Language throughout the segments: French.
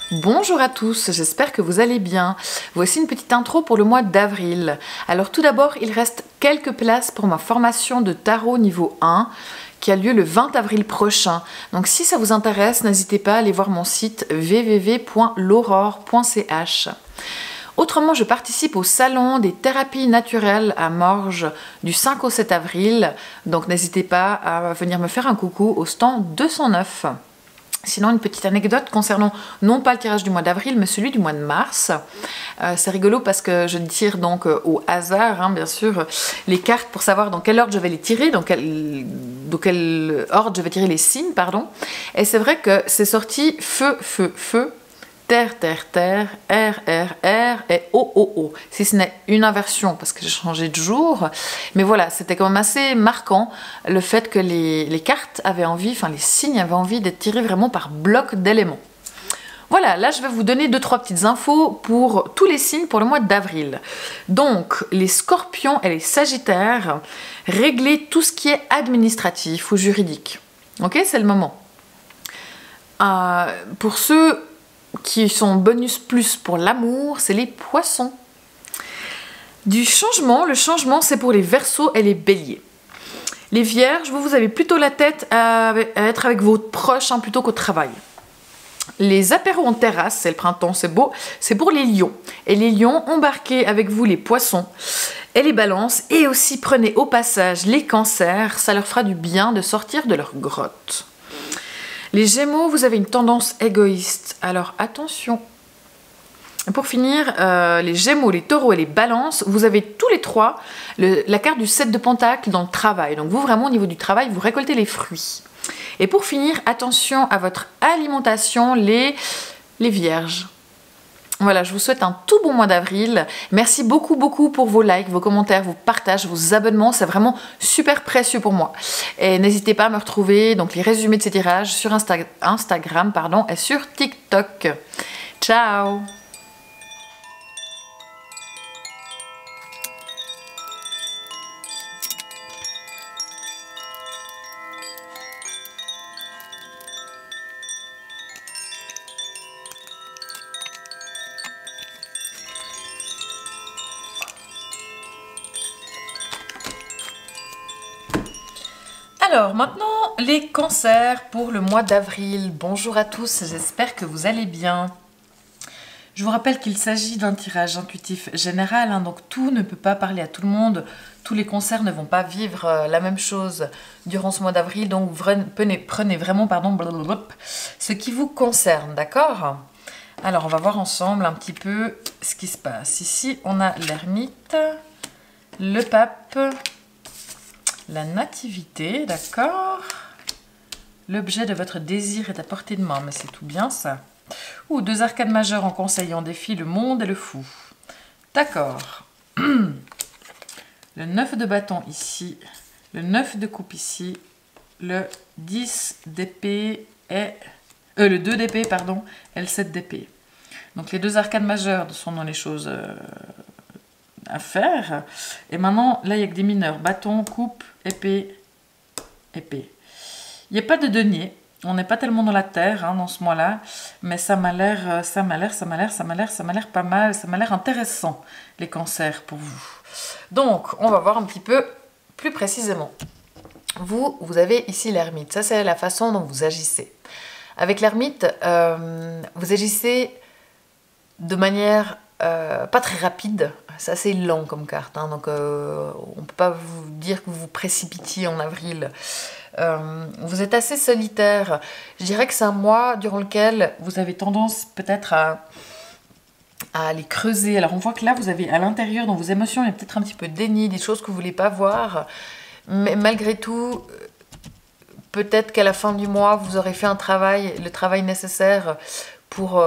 Bonjour à tous, j'espère que vous allez bien. Voici une petite intro pour le mois d'avril. Alors tout d'abord, il reste quelques places pour ma formation de tarot niveau 1 qui a lieu le 20 avril prochain. Donc si ça vous intéresse, n'hésitez pas à aller voir mon site www.l'aurore.ch. Autrement, je participe au salon des thérapies naturelles à Morges du 5 au 7 avril. Donc n'hésitez pas à venir me faire un coucou au stand 209. Sinon, une petite anecdote concernant non pas le tirage du mois d'avril, mais celui du mois de mars. C'est rigolo parce que je tire donc au hasard, bien sûr, les cartes pour savoir dans quel ordre je vais les tirer, dans quel ordre je vais tirer les signes, pardon. Et c'est vrai que c'est sorti feu, feu, feu, terre, terre, terre, air, air, air et eau, eau, eau. Si ce n'est une inversion parce que j'ai changé de jour. Mais voilà, c'était quand même assez marquant le fait que les cartes avaient envie, enfin les signes avaient envie d'être tirés vraiment par bloc d'éléments. Voilà, là je vais vous donner 2-3 petites infos pour tous les signes pour le mois d'avril. Donc, les scorpions et les sagittaires, réglez tout ce qui est administratif ou juridique. Ok, c'est le moment. Pour ceux qui sont bonus plus pour l'amour, c'est les poissons. Du changement, le changement c'est pour les Verseaux et les Béliers. Les Vierges, vous avez plutôt la tête à être avec vos proches plutôt qu'au travail. Les apéros en terrasse, c'est le printemps, c'est beau, c'est pour les Lions. Et les Lions, embarquez avec vous les Poissons et les Balances, et aussi prenez au passage les Cancers, ça leur fera du bien de sortir de leur grotte. Les Gémeaux, vous avez une tendance égoïste, alors attention. Pour finir, les Gémeaux, les Taureaux et les Balances, vous avez tous les trois la carte du 7 de Pentacle dans le travail. Donc vous, vraiment, au niveau du travail, vous récoltez les fruits. Et pour finir, attention à votre alimentation, les Vierges. Voilà, je vous souhaite un tout bon mois d'avril. Merci beaucoup, beaucoup pour vos likes, vos commentaires, vos partages, vos abonnements. C'est vraiment super précieux pour moi. Et n'hésitez pas à me retrouver, donc les résumés de ces tirages sur Instagram et sur TikTok. Ciao! Alors maintenant, les cancers pour le mois d'avril. Bonjour à tous, j'espère que vous allez bien. Je vous rappelle qu'il s'agit d'un tirage intuitif général, donc tout ne peut pas parler à tout le monde. Tous les cancers ne vont pas vivre la même chose durant ce mois d'avril, donc prenez vraiment ce qui vous concerne, d'accord? Alors on va voir ensemble un petit peu ce qui se passe. Ici, on a l'ermite, le pape, la nativité, d'accord. L'objet de votre désir est à portée de main, mais c'est tout bien ça. Ou deux arcades majeures en conseil en défi, le monde et le fou. D'accord. Le 9 de bâton ici, le 9 de coupe ici, le 10 d'épée et... le 2 d'épée, pardon, et le 7 d'épée. Donc les deux arcades majeures sont dans les choses à faire. Et maintenant, là, il n'y a que des mineurs. Bâton, coupe, épée, épée. Il n'y a pas de denier. On n'est pas tellement dans la terre dans ce mois-là. Mais ça m'a l'air pas mal. Ça m'a l'air intéressant, les cancers, pour vous. Donc, on va voir un petit peu plus précisément. Vous avez ici l'ermite. Ça, c'est la façon dont vous agissez. Avec l'ermite, vous agissez de manière pas très rapide. C'est assez lent comme carte, donc on ne peut pas vous dire que vous vous précipitiez en avril. Vous êtes assez solitaire. Je dirais que c'est un mois durant lequel vous avez tendance peut-être à aller creuser. Alors on voit que là, vous avez à l'intérieur, dans vos émotions, il y a peut-être un petit peu de déni, des choses que vous ne voulez pas voir. Mais malgré tout, peut-être qu'à la fin du mois, vous aurez fait le travail nécessaire pour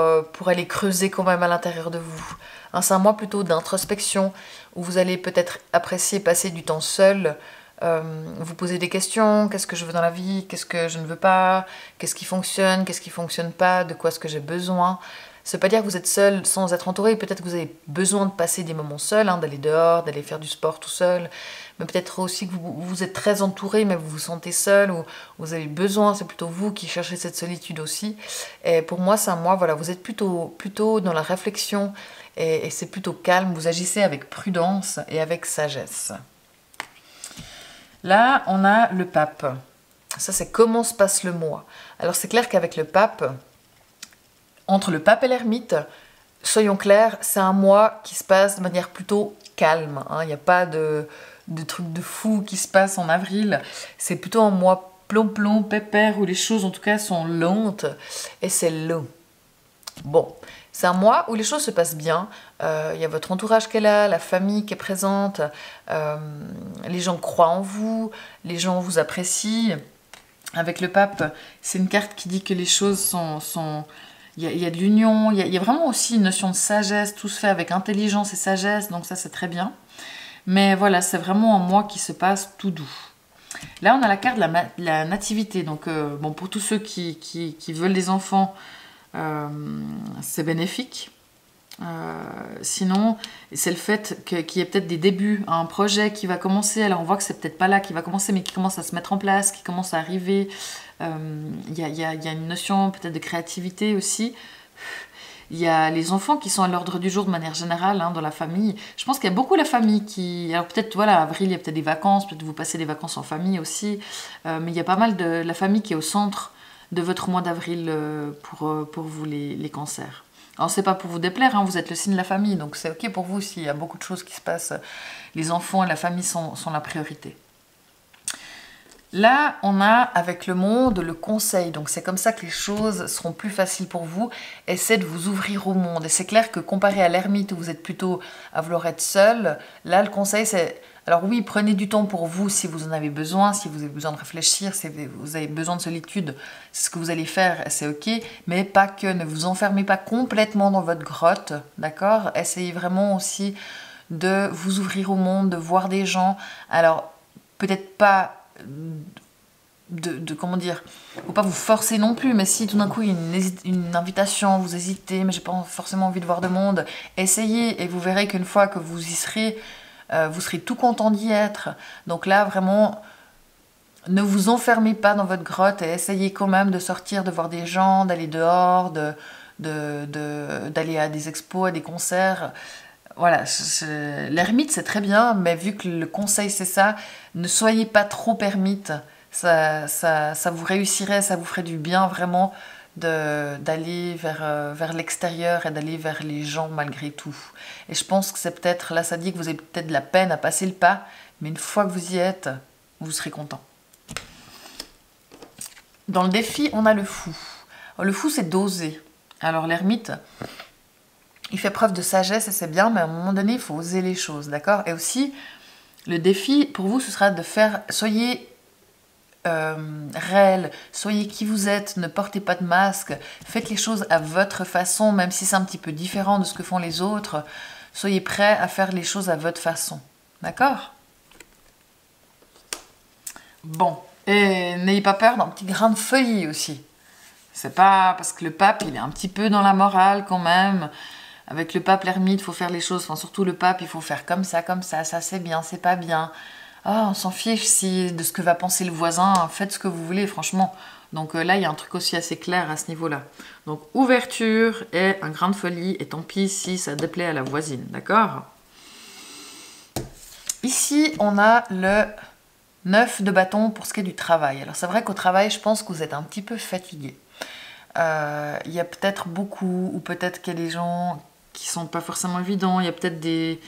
aller creuser quand même à l'intérieur de vous. C'est un mois plutôt d'introspection, où vous allez peut-être apprécier passer du temps seul, vous poser des questions, qu'est-ce que je veux dans la vie, qu'est-ce que je ne veux pas, qu'est-ce qui fonctionne pas, de quoi est-ce que j'ai besoin. Ça veut pas dire que vous êtes seul sans être entouré. Peut-être que vous avez besoin de passer des moments seuls, hein, d'aller dehors, d'aller faire du sport tout seul. Mais peut-être aussi que vous êtes très entouré, mais vous vous sentez seul ou vous avez besoin. C'est plutôt vous qui cherchez cette solitude aussi. Et pour moi, c'est un mois, voilà, vous êtes plutôt dans la réflexion et c'est plutôt calme. Vous agissez avec prudence et avec sagesse. Là, on a le pape. Ça, c'est comment se passe le mois. Alors, c'est clair qu'avec le pape, entre le pape et l'ermite, soyons clairs, c'est un mois qui se passe de manière plutôt calme. Il n'y a pas de trucs de fou qui se passent en avril. C'est plutôt un mois plomb-plomb, pépère, où les choses, en tout cas, sont lentes et c'est long. Bon, c'est un mois où les choses se passent bien. Il y a votre entourage qui est là, la famille qui est présente, les gens croient en vous, les gens vous apprécient. Avec le pape, c'est une carte qui dit que les choses sont... Il y a de l'union, il y a vraiment aussi une notion de sagesse, tout se fait avec intelligence et sagesse, donc ça c'est très bien. Mais voilà, c'est vraiment un mois qui se passe tout doux. Là, on a la carte de la nativité, donc bon, pour tous ceux qui veulent des enfants, c'est bénéfique. Sinon, c'est le fait qu'il y ait peut-être des débuts à un projet qui va commencer. Alors on voit que c'est peut-être pas là qui va commencer, mais qui commence à se mettre en place, qui commence à arriver. Il y a une notion peut-être de créativité aussi. Il y a les enfants qui sont à l'ordre du jour de manière générale, hein, dans la famille. Je pense qu'il y a beaucoup la famille qui... Alors peut-être, voilà, avril, il y a peut-être des vacances, peut-être vous passez des vacances en famille aussi. Mais il y a pas mal de la famille qui est au centre de votre mois d'avril pour vous, les cancers. Alors, c'est pas pour vous déplaire, hein, vous êtes le signe de la famille, donc c'est ok pour vous s'il y a beaucoup de choses qui se passent. Les enfants et la famille sont la priorité. Là, on a avec le monde le conseil, donc c'est comme ça que les choses seront plus faciles pour vous. Essayez de vous ouvrir au monde. Et c'est clair que comparé à l'ermite où vous êtes plutôt à vouloir être seul, là le conseil c'est... Alors oui, prenez du temps pour vous si vous en avez besoin, si vous avez besoin de réfléchir, si vous avez besoin de solitude, c'est ce que vous allez faire, c'est ok. Mais pas que, ne vous enfermez pas complètement dans votre grotte, d'accord? Essayez vraiment aussi de vous ouvrir au monde, de voir des gens. Alors, peut-être pas... comment dire, faut pas vous forcer non plus, mais si tout d'un coup il y a une invitation, vous hésitez, mais j'ai pas forcément envie de voir de monde, essayez et vous verrez qu'une fois que vous y serez, vous serez tout content d'y être. Donc là vraiment, ne vous enfermez pas dans votre grotte et essayez quand même de sortir, de voir des gens, d'aller dehors, d'aller à des expos, à des concerts. Voilà, l'ermite c'est très bien, mais vu que le conseil c'est ça, ne soyez pas trop ermite. Ça vous réussirait, ça vous ferait du bien vraiment d'aller vers l'extérieur et d'aller vers les gens malgré tout. Et je pense que c'est peut-être, là ça dit que vous avez peut-être de la peine à passer le pas, mais une fois que vous y êtes, vous serez content. Dans le défi, on a le fou. Le fou c'est d'oser. Alors l'ermite... il fait preuve de sagesse et c'est bien, mais à un moment donné, il faut oser les choses, d'accord? Et aussi, le défi, pour vous, ce sera de faire... Soyez réel, soyez qui vous êtes, ne portez pas de masque, faites les choses à votre façon, même si c'est un petit peu différent de ce que font les autres. Soyez prêts à faire les choses à votre façon, d'accord? Bon, et n'ayez pas peur d'un petit grain de feuillis aussi. C'est pas... parce que le pape, il est un petit peu dans la morale quand même... Avec le pape, l'ermite, il faut faire les choses, enfin surtout le pape, il faut faire comme ça, ça c'est bien, c'est pas bien. Ah, on s'en fiche de ce que va penser le voisin, faites ce que vous voulez, franchement. Donc là, il y a un truc aussi assez clair à ce niveau-là. Donc ouverture et un grain de folie, et tant pis si ça déplaît à la voisine, d'accord? Ici, on a le 9 de bâton pour ce qui est du travail. Alors c'est vrai qu'au travail, je pense que vous êtes un petit peu fatigué. Il y a peut-être beaucoup, ou peut-être qu'il y a des gens... qui sont pas forcément évidents, il y a peut-être des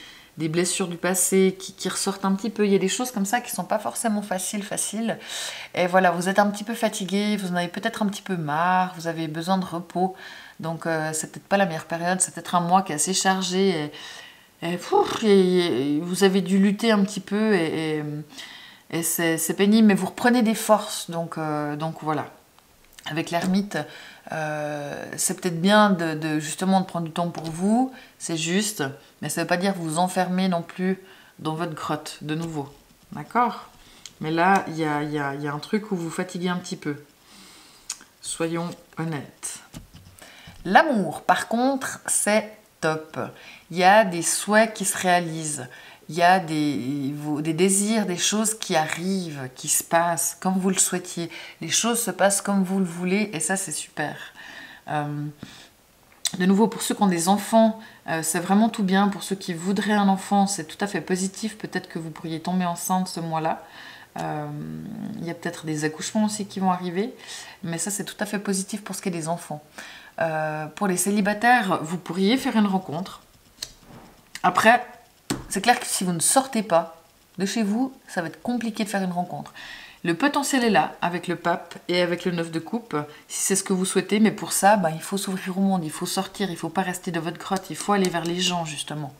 blessures du passé qui ressortent un petit peu, il y a des choses comme ça qui sont pas forcément faciles, et voilà, vous êtes un petit peu fatigué, vous en avez peut-être un petit peu marre, vous avez besoin de repos, donc c'est peut-être pas la meilleure période, c'est peut-être un mois qui est assez chargé, et vous avez dû lutter un petit peu, et c'est pénible, mais vous reprenez des forces, donc voilà. Avec l'ermite, c'est peut-être bien justement de prendre du temps pour vous, c'est juste, mais ça ne veut pas dire vous enfermer non plus dans votre grotte, de nouveau, d'accord? Mais là, il y a un truc où vous fatiguez un petit peu, soyons honnêtes. L'amour, par contre, c'est top. Il y a des souhaits qui se réalisent. Il y a des désirs, des choses qui arrivent, qui se passent comme vous le souhaitiez. Les choses se passent comme vous le voulez et ça, c'est super. De nouveau, pour ceux qui ont des enfants, c'est vraiment tout bien. Pour ceux qui voudraient un enfant, c'est tout à fait positif. Peut-être que vous pourriez tomber enceinte ce mois-là. Il y a peut-être des accouchements aussi qui vont arriver. Mais ça, c'est tout à fait positif pour ce qui est des enfants. Pour les célibataires, vous pourriez faire une rencontre. Après, c'est clair que si vous ne sortez pas de chez vous, ça va être compliqué de faire une rencontre. Le potentiel est là, avec le pape et avec le 9 de coupe, si c'est ce que vous souhaitez, mais pour ça, il faut s'ouvrir au monde, il faut sortir, il ne faut pas rester dans votre grotte, il faut aller vers les gens, justement.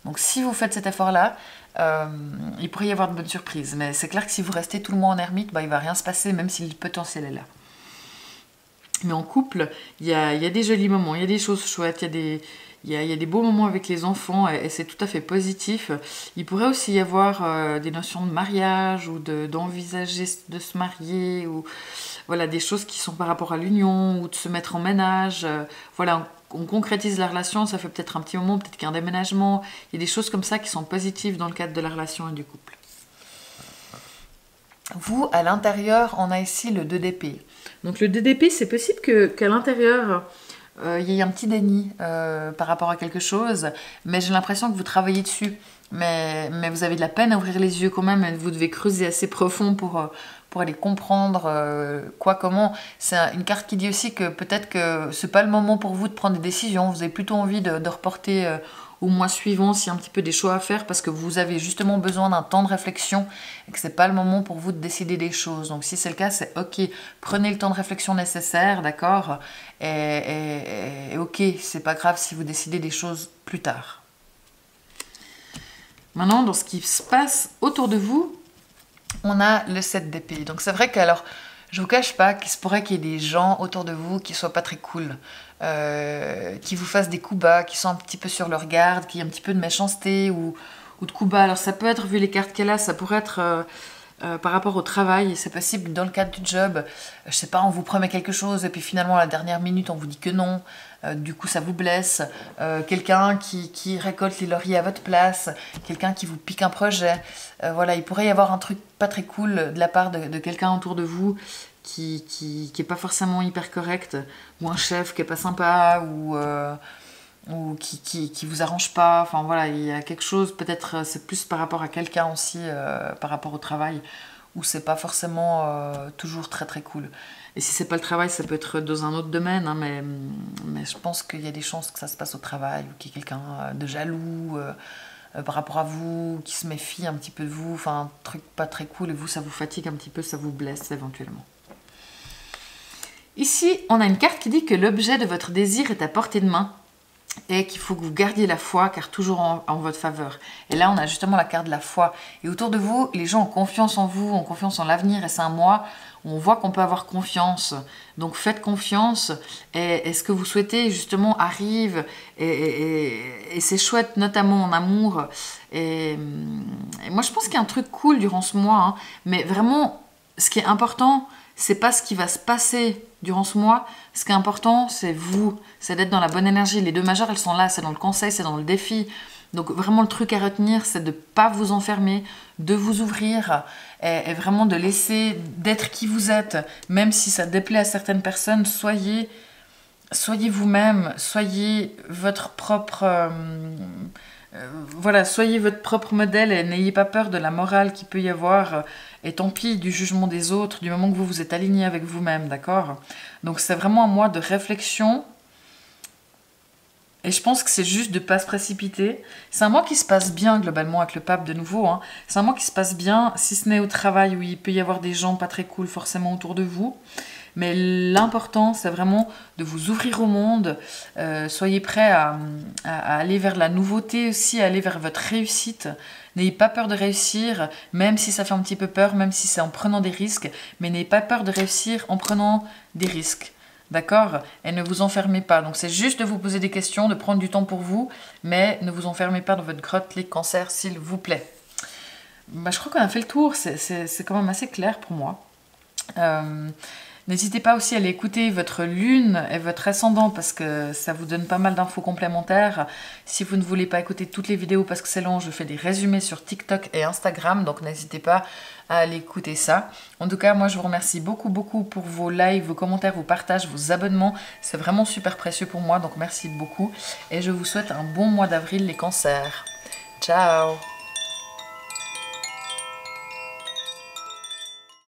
Donc si vous faites cet effort-là, il pourrait y avoir de bonnes surprises. Mais c'est clair que si vous restez tout le monde en ermite, il ne va rien se passer, même si le potentiel est là. Mais en couple, il y a des jolis moments, il y a des choses chouettes, il y a des beaux moments avec les enfants et c'est tout à fait positif. Il pourrait aussi y avoir des notions de mariage ou d'envisager de se marier ou voilà, des choses qui sont par rapport à l'union ou de se mettre en ménage. Voilà, on concrétise la relation, ça fait peut-être un petit moment, peut-être qu'un déménagement. Il y a des choses comme ça qui sont positives dans le cadre de la relation et du couple. Vous, à l'intérieur, on a ici le 2 d'épée. Donc le 2 d'épée, c'est possible qu'à l'intérieur, il y ait un petit déni par rapport à quelque chose, mais j'ai l'impression que vous travaillez dessus. Mais vous avez de la peine à ouvrir les yeux quand même, et vous devez creuser assez profond pour aller comprendre quoi, comment. C'est une carte qui dit aussi que peut-être que c'est pas le moment pour vous de prendre des décisions, vous avez plutôt envie de reporter au mois suivant s'il y a un petit peu des choix à faire parce que vous avez justement besoin d'un temps de réflexion et que c'est pas le moment pour vous de décider des choses. Donc si c'est le cas, c'est ok, prenez le temps de réflexion nécessaire, d'accord, et ok, c'est pas grave si vous décidez des choses plus tard. Maintenant, dans ce qui se passe autour de vous, on a le 7 d'épée. Donc c'est vrai que, alors, je vous cache pas qu'il se pourrait qu'il y ait des gens autour de vous qui soient pas très cool, qui vous fassent des coups bas, qui sont un petit peu sur leur garde, qui aient un petit peu de méchanceté ou de coups bas. Alors ça peut être, vu les cartes qu'elle a, ça pourrait être par rapport au travail. C'est possible dans le cadre du job, je sais pas, on vous promet quelque chose et puis finalement à la dernière minute on vous dit que non. Du coup ça vous blesse, quelqu'un qui récolte les lauriers à votre place, quelqu'un qui vous pique un projet, voilà, il pourrait y avoir un truc pas très cool de la part de quelqu'un autour de vous qui est pas forcément hyper correct, ou un chef qui est pas sympa, ou qui vous arrange pas, enfin voilà, il y a quelque chose, peut-être c'est plus par rapport à quelqu'un aussi, par rapport au travail, où c'est pas forcément toujours très très cool. Et si c'est pas le travail, ça peut être dans un autre domaine, hein, mais je pense qu'il y a des chances que ça se passe au travail, ou qu'il y ait quelqu'un de jaloux par rapport à vous, qui se méfie un petit peu de vous, enfin un truc pas très cool, et vous ça vous fatigue un petit peu, ça vous blesse éventuellement. Ici, on a une carte qui dit que l'objet de votre désir est à portée de main et qu'il faut que vous gardiez la foi car toujours en votre faveur. Et là, on a justement la carte de la foi. Et autour de vous, les gens ont confiance en vous, ont confiance en l'avenir et c'est un mois où on voit qu'on peut avoir confiance. Donc faites confiance et ce que vous souhaitez justement arrive et c'est chouette, notamment en amour. Et moi, je pense qu'il y a un truc cool durant ce mois, hein, mais vraiment, ce qui est important, c'est pas ce qui va se passer durant ce mois. Ce qui est important, c'est vous. C'est d'être dans la bonne énergie. Les deux majeures, elles sont là. C'est dans le conseil, c'est dans le défi. Donc vraiment, le truc à retenir, c'est de ne pas vous enfermer, de vous ouvrir et vraiment de laisser d'être qui vous êtes. Même si ça déplaît à certaines personnes, soyez vous-même. Soyez votre propre... voilà, soyez votre propre modèle et n'ayez pas peur de la morale qu'il peut y avoir et tant pis du jugement des autres du moment que vous vous êtes aligné avec vous-même, d'accord? Donc c'est vraiment un mois de réflexion et je pense que c'est juste de ne pas se précipiter. C'est un mois qui se passe bien globalement avec le pape de nouveau, hein. C'est un mois qui se passe bien, si ce n'est au travail où il peut y avoir des gens pas très cool forcément autour de vous. Mais l'important, c'est vraiment de vous ouvrir au monde. Soyez prêts à aller vers la nouveauté aussi, à aller vers votre réussite. N'ayez pas peur de réussir, même si ça fait un petit peu peur, même si c'est en prenant des risques. Mais n'ayez pas peur de réussir en prenant des risques. D'accord? Et ne vous enfermez pas. Donc c'est juste de vous poser des questions, de prendre du temps pour vous. Mais ne vous enfermez pas dans votre grotte, les cancers, s'il vous plaît. Je crois qu'on a fait le tour. C'est quand même assez clair pour moi. N'hésitez pas aussi à aller écouter votre lune et votre ascendant parce que ça vous donne pas mal d'infos complémentaires. Si vous ne voulez pas écouter toutes les vidéos parce que c'est long, je fais des résumés sur TikTok et Instagram, donc n'hésitez pas à aller écouter ça. En tout cas, moi je vous remercie beaucoup pour vos likes, vos commentaires, vos partages, vos abonnements. C'est vraiment super précieux pour moi, donc merci beaucoup. Et je vous souhaite un bon mois d'avril les cancers. Ciao!